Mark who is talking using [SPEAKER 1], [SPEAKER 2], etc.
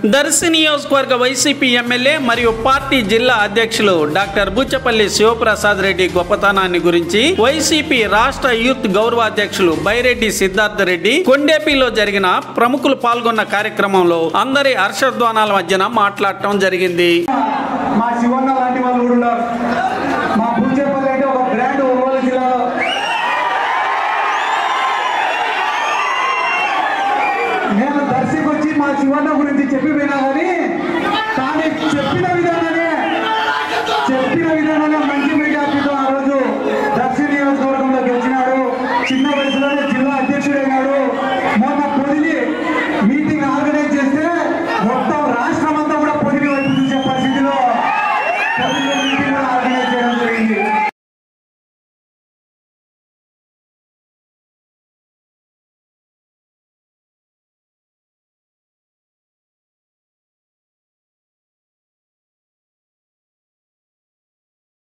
[SPEAKER 1] దర్శి నియోజకవర్గ YCP MLA మరియు party జిల్లా అధ్యక్షులు డాక్టర్ బుచ్చపల్లి శివప్రసాద్ రెడ్డి గొప్పతనాన్ని గురించి వైసీపీ రాష్ట్ర యూత్ గౌరవాధ్యక్షులు బైరెడ్డి సిద్ధార్థ రెడ్డి కొండేపిలో జరిగిన ప్రముఖులు పాల్గొన్న కార్యక్రమంలో అందరి హర్షధ్వానాల మధ్యన మాట్లాడటం జరిగింది.
[SPEAKER 2] మా శివన్న లాంటి వాళ్ళు కూడా ఉన్నారు. మా బుచ్చపల్లి అంటే ఒక బ్రాండ్ ఒంగోలు జిల్లాలో. నేను దర్శికి వచ్చి మా శివన్న గురించి చెప్పిపోయినా కానీ